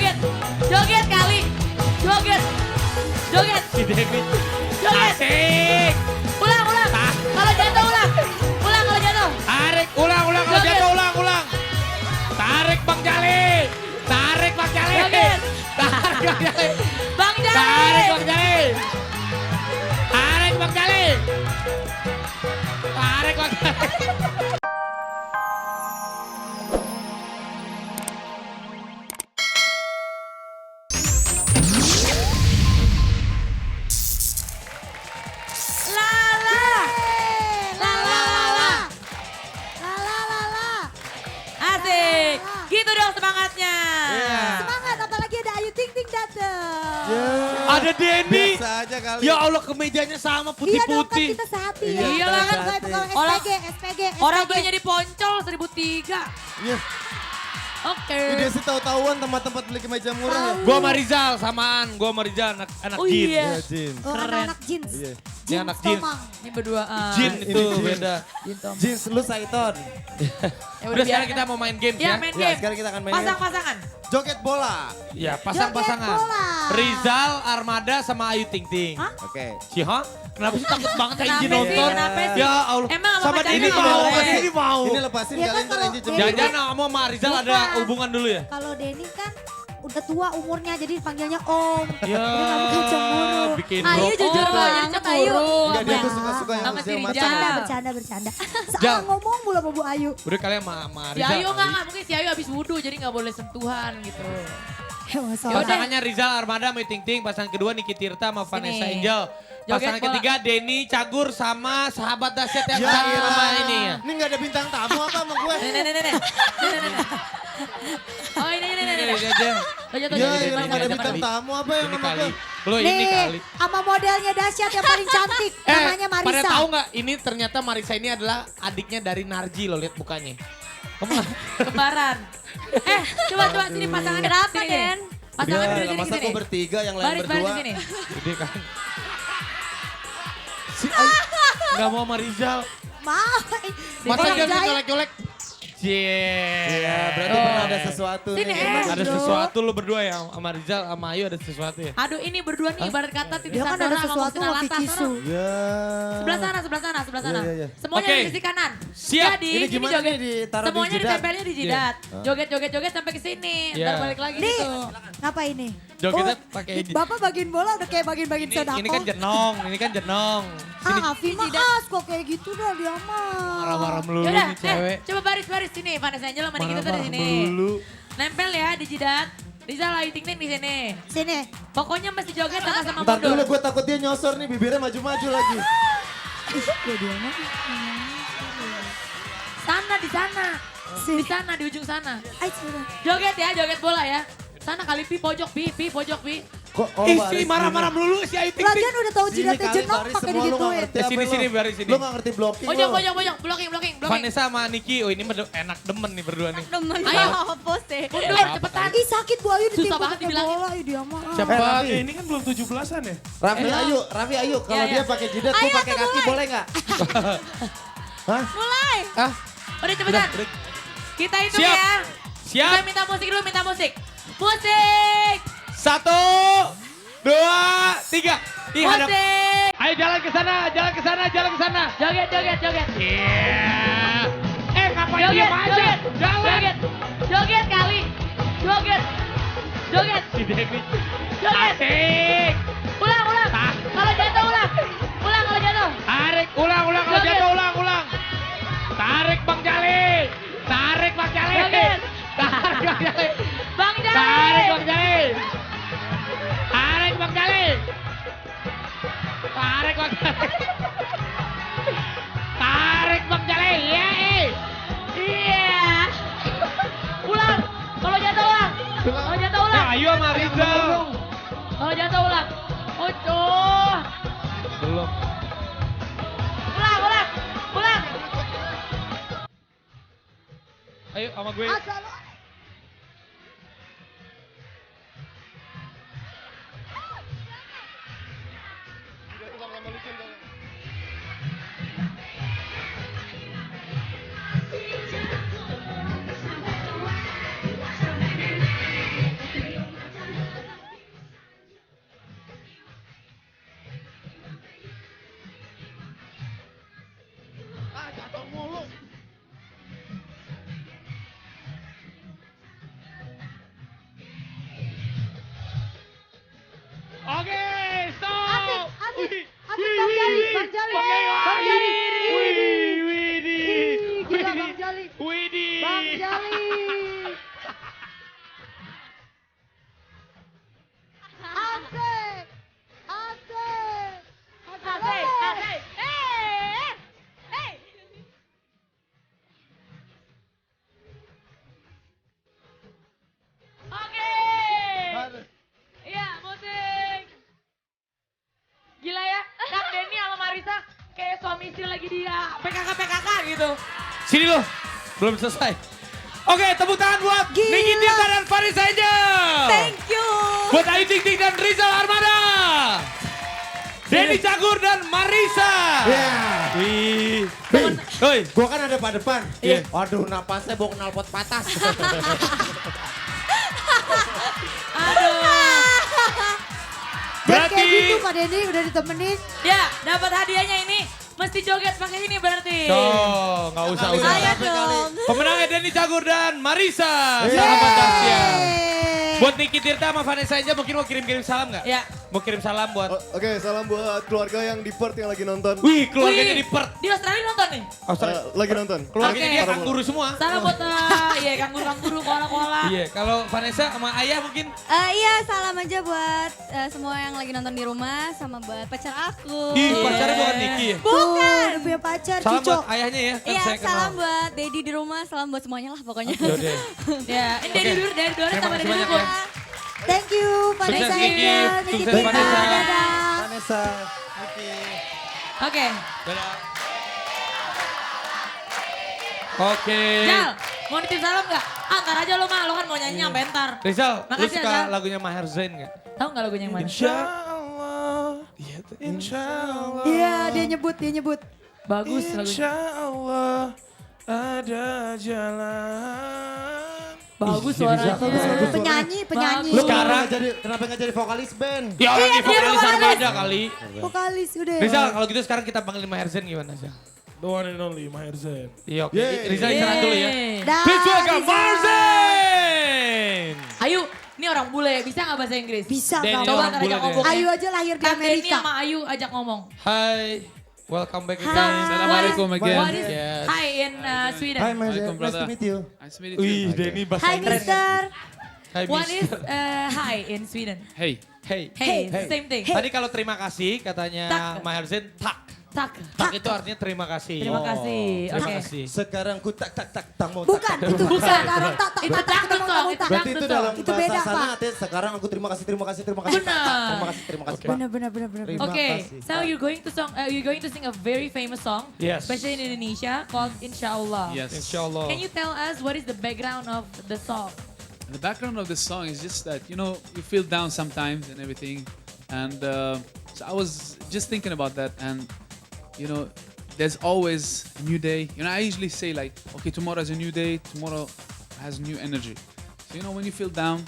Joget. Joget kali. Joget. Joget. Si Denny. Joget. Asik. Ulang, ulang. Kalau jatuh ulang. Ulang kalau jatuh. Tarik, ulang, kalau Joget. jatuh ulang. Tarik Bang Jali. Tarik Bang Jali. Joget. Tarik Bang Jali. Bang Jali. Tarik Bang Jali. Tarik Bang Jali. Tarik Bang Jali. Lala. Lala, lala. Asik. Gitu dong semangatnya. Semangat, apalagi ada Ayu Ting Ting dateng. Ada Denny. Biasa aja kali. Ya Allah kemejanya sama Iya dong, kan putih-putih. kita sehati Iya, ya. Iya lah kan. Saya pegawai Orang- SPG. Orang belinya di Poncol 1003. Iya. Oke. Dia sih tahu-tahuan tempat-tempat beli kemeja murah ya. Gua sama Rizal samaan. Gua sama Rizal anak Oh jin. iya. Iya, Jin. Oh, Keren. anak-anak jeans. Iya. Ini anak jeans. Tomang. Ini berduaan. Jin Ini itu jin. beda. Jin Tom. Jeans lu Saiton. Ya Udah sekarang biarin. kita mau main games Ya ya. main Ya, game. sekarang kita akan main Pasang-pasangan. joget bola. Ya pasang-pasangan. Joget bola. Rizal, Armada sama Ayu Ting Ting. Hah? Oke. Ciha? Kenapa sih takut banget kayak Kenapa izin sih? nonton? Kenapa sih? Ya Allah. Emang sama sama pacarnya Denny nggak mau, boleh? sama Denny mau. Ini lepasin Iya kan kalian ntar kalau Anji Denny- Jangan-jangan sama Marizal ada Bukan. hubungan dulu ya? Kalau Denny kan udah tua umurnya jadi panggilnya Om. Ya, Jadi nggak mungkin cemburu. bikin Ayu drop jujur off. loh, jadi cemburu. Enggak, dia sama- tuh suka-suka yang sama si usia Rijal. matang. Bercanda. Jal. Salah ngomong mulu sama Bu Ayu. Udah kalian sama Si Rizal. Ayu enggak, mungkin si Ayu habis wudhu jadi nggak boleh sentuhan gitu. Masalah. Pasangannya Rizal, Armada, Ayu Ting Ting. Pasangan kedua Niki Tirta sama Vanessa Sini. Angel. Joget Pasangan bola. ketiga Denny Cagur sama sahabat dahsyat yang Ya, sama ini ya. Ini gak ada bintang tamu apa sama gue? Nih. Oh ini. Ini aja. Oh, jatuh, Ya, jatuh, ini jatuh, gak ada jatuh. bintang tamu apa yang Ini sama kali. gue? Lo ini Nih, kali. sama modelnya dahsyat yang paling cantik. Namanya pada Marisa. tahu nggak ini ternyata Marisa ini adalah adiknya dari Narji lo lihat mukanya. Kamu nggak? Kembaran. Coba sini pasangan. Kenapa Den? Pasangan Ya, dulu sini masa sini. gue bertiga yang lain Baris berdua. di sini. Ini kan. Si Ayu nggak mau sama Rizal. Mau. Masa Orang dia jahit. colek-colek? Iya, berarti Oh. pernah ada sesuatu Sini, nih. Ada sesuatu lo berdua ya sama Rizal sama Ayu ada sesuatu ya. Aduh ini berdua nih ibarat kata Dia titisan kan ada Dora sesuatu ngomong sama Sinalata, Vicky Su. sono. Ya. Sebelah sana. Iya. Semuanya Oke. di sisi kanan. Siap. Jadi Ini gimana joget. nih, ditaruh di Semuanya jidat? ditempelnya di jidat. Joget sampai ke sini. Iya. Ntar balik lagi Nih, gitu. ngapa ini? Jogetnya Oh, pakai Bapak bagiin bola udah kayak bagiin sodako. ini kan jenong, ini kan jenong. Sini Afi mah kok kayak gitu dah dia mah. marah-marah melulu Yaudah, nih cewek. coba baris sini. Vanessa Angel sama Nikita tuh di Marah-marah sini. melulu. Nempel ya di jidat. Rizal Ayu Ting Ting di sini. Sini. Pokoknya mesti joget sama-sama Ntar dulu mundur. gue takut dia nyosor nih bibirnya maju-maju lagi. Ya dia mah. Sana di sana. Sini. Di sana di ujung sana. Ay, sudah. Joget ya, joget bola ya. Sana kali Pi pojok Pi. Kok Ih, baris si marah-marah melulu si Ayu Ting Ting. Lagian udah tahu Sini jidatnya kali jenong baris pakai semua, lu nggak digituin. ngerti Eh, apa sini, lu? baris sini. Lu gak ngerti blocking Pojok. lu. Blocking. Vanessa sama Niki, oh ini enak demen nih berdua nih. Ayo, mundur cepetan. Ih sakit Bu Ayu Susah ditimpa banget pakai dibilangin. bola. Ih dia mah. Siapa? Raffi. Ini kan belum 17-an ya? Raffi ayo. Kalau Ya, dia ya. pakai jidat, gue Ayo, pakai kaki mulai. boleh nggak? Hah? Mulai. Ah, Udah cepetan. udah. Kita hitung Siap. ya. Siap. Kita minta musik dulu, Musik. 1, 2, 3. Ih, hadap. Musik. Ayo jalan ke sana. Joget. Iya. Ngapain Joget, diam aja? Jalan. Joget kali. Joget. Si Denny. Joget. Asik. Ulang. Kalau jatuh ulang. Kalau jatuh. Tarik, ulang. Kalau Joget. jatuh ulang. Tarik Bang Jali. Joget. Tarik Bang Jali. Bang Jali. Tarik Bang Jali. Yeay. Iya. Ulang. Kalau jatuh ulang. Ayo sama Rizal. Kalau jatuh ulang. Ucuh. Belum. Ulang. Ayo sama gue. Asal lu. Oke, stop. Asik, Bang Jali, Bang Jali. Bang Jali. Ih, gila Bang Jali. Bang Jali. Asik. Asik. Asik. Oke. Iya, musik. Gila ya, Kang Denny sama Marisa kayak suami istri lagi di PKK gitu. Sini lo, belum selesai. Oke, tepuk tangan buat Niki Tirta dan Vanessa Angel. Thank you. Buat Ayu Ting Ting dan Rizal Armada. Denny Cagur dan Marisa. Ya. Wih. Hei, gua kan ada pada depan. Iya. Waduh, napasnya bawa knalpot patah. Aduh. Berarti kayak Berarti gitu Pak Denny udah ditemenin. Ya, dapat hadiahnya ini. Mesti joget pakai ini berarti. Tuh, nggak usah. Ayo dong. Pemenangnya Denny Cagur dan Marisa. Yeay. Sahabat Dahsyat. Buat Niki Tirta sama Vanessa Angel mungkin mau kirim-kirim salam nggak? Ya. Mau kirim salam buat... Oke, salam buat keluarga yang di Perth yang lagi nonton. Wih, keluarganya Wih, di Perth. Di Australia nonton nih. Australia. Lagi nonton. Keluarganya Oke. dia kanguru semua. Salam buat iya kanguru koala-koala. Iya, kalau Vanessa sama ayah mungkin. Iya, salam aja buat semua yang lagi nonton di rumah sama buat pacar aku. Ih, pacarnya bukan Niki ya? Bukan. Udah punya pacar, Salam Cico. buat ayahnya ya, kan Iya, saya kenal. salam buat Dedi di rumah, salam buat semuanya lah pokoknya. Yaudah. Ya, ini dari dulu Terima sama kasih dari banyak dulu. ya. Thank you, Vanessa Sukses, Niki. Angel. Sukses, Niki Tirta. Vanessa. Dadah. Vanessa, Niki. Oke. Dadah. Oke. Jal, mau nitip salam gak? Antar aja lo mah, lo kan mau nyanyi sampai ntar. Rizal, lu Makasih ya, suka Zal. lagunya Maher Zain gak? Tahu gak lagunya yang mana? Insyaallah. Iya, insyaallah. Iya, dia nyebut. Bagus lagunya. Insyaallah ada jalan. Bagus Ih, Rizal, suaranya. Penyanyi. Bagus. Lu Sekarang- kenapa nggak jadi vokalis band? Ya orang di vokalis vokalis. Armada kali. Vokalis udah. Rizal, kalau gitu sekarang kita panggil Maher Zain gimana Zal? The one and only Maher Zain. Iya, oke. Yeay. Rizal istirahat dulu ya. Yeay. Dah, Please welcome Rizal. Maher Zain. Ayu, ini orang bule, bisa gak bahasa Inggris? Bisa Denny kamu. Coba orang ntar bule ajak deh. ngomong. Ayu aja lahir di Kang Denny Amerika. sama Ayu ajak ngomong. Hai, welcome back So, again. Assalamualaikum what again. is Yes. hi in Sweden? Hai, Mas. Waalaikumsalam, Nice to brother. meet you. Nice to meet you. Wih, Denny bahasa Hai Inggris. Mister. Hai, What is Mister. hi in Sweden? Hey, Hey. Hey, Hey. same thing. Tadi kalau terima kasih katanya Tak. Maher Zain, tak. Tak. Tak itu artinya terima kasih. Terima kasih. Terima Oke. kasih. Sekarang ku tak mau Bukan, itu Bukan. sekarang tak Itu tak ketemu betul, kamu itu tak. Berarti itu betul. dalam Itu bahasa beda, sana Pak. artinya sekarang aku terima kasih. Benar. Terima kasih. Benar. Terima Okay, kasih. so you're going to sing a very famous song, Yes. especially in Indonesia, called Insyaallah. yes. Insyaallah. Can you tell us what is the background of the song? The background of this song is just that, you know, you feel down sometimes and everything. And so I was just thinking about that. And, you know, there's always a new day. You know, I usually say like, okay, tomorrow is a new day. Tomorrow has new energy. So, you know, when you feel down,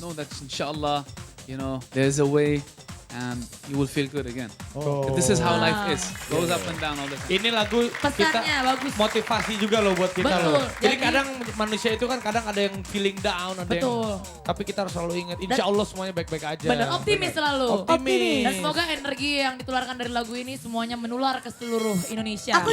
know that inshallah, you know, there's a way and you will feel good again. Oh. This is how life is. Wow. Goes up and down all the time. Ini lagu kita Pesannya bagus. motivasi juga loh buat kita Betul. loh. Jadi Jadi- kadang manusia itu kan kadang ada yang feeling down, ada Betul. yang... Tapi kita harus selalu ingat, insya Allah semuanya baik-baik aja. Benar, optimis selalu. Optimis. Dan semoga energi yang ditularkan dari lagu ini semuanya menular ke seluruh Indonesia. Aku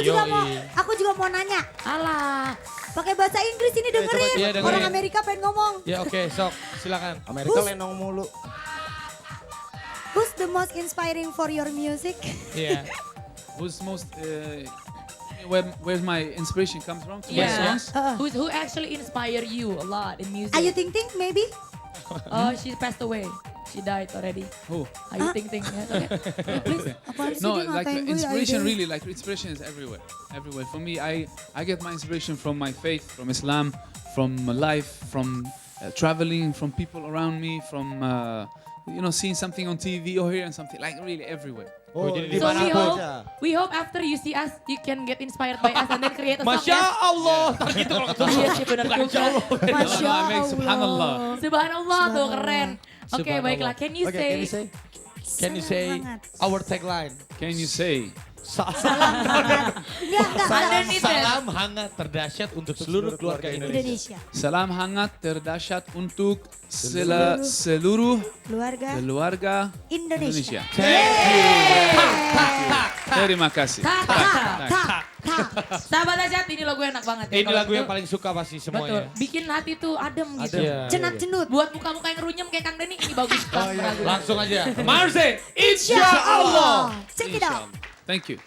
juga mau nanya. Alah. Pakai bahasa Inggris ini dengerin. Iya, dengerin. Orang Amerika pengen ngomong. Ya oke, sok silakan. Amerika lenong mulu. Who's the most inspiring for your music? Iya. Who's most where's my inspiration comes from to my Yeah. songs? Who actually inspire you a lot in music? Ayu Ting Ting maybe? Oh, she passed away. She died already. Who? Ayu Ting Ting. Yes, okay. Please, apaan sih No, dia like ngatain the gue inspiration Ayu? really, like inspiration is everywhere. Everywhere. For me, I get my inspiration from my faith, from Islam, from life, from traveling, from people around me, from you know, seeing something on TV or hearing something, like really everywhere. Oh, jadi di So mana we hope after you see us, you can get inspired by us and then create a song. Masya ya. Allah. Ntar gitu kalau ketemu. Iya sih benar juga. Masya No, I mean, subhanallah. Subhanallah tuh keren. Oke Subhanallah. baiklah, can you Oke, say Can you say Semangat. our tagline? Can you say? Enggak, Salam hangat terdahsyat untuk seluruh keluarga Indonesia. Indonesia. Salam hangat terdahsyat untuk seluruh keluarga Indonesia. Indonesia. Terima kasih. Sahabat Dahsyat, ini lagu enak banget ya. Ini kalau lagu gitu. yang paling suka pasti Betul, semuanya. bikin hati tuh adem gitu. Iya. Cenat cenut. Buat muka-muka yang runyem kayak Kang Denny, ini bagus banget lagu. Langsung aja. Marzen, Insya Insya Allah. Allah. Check it out. Thank you.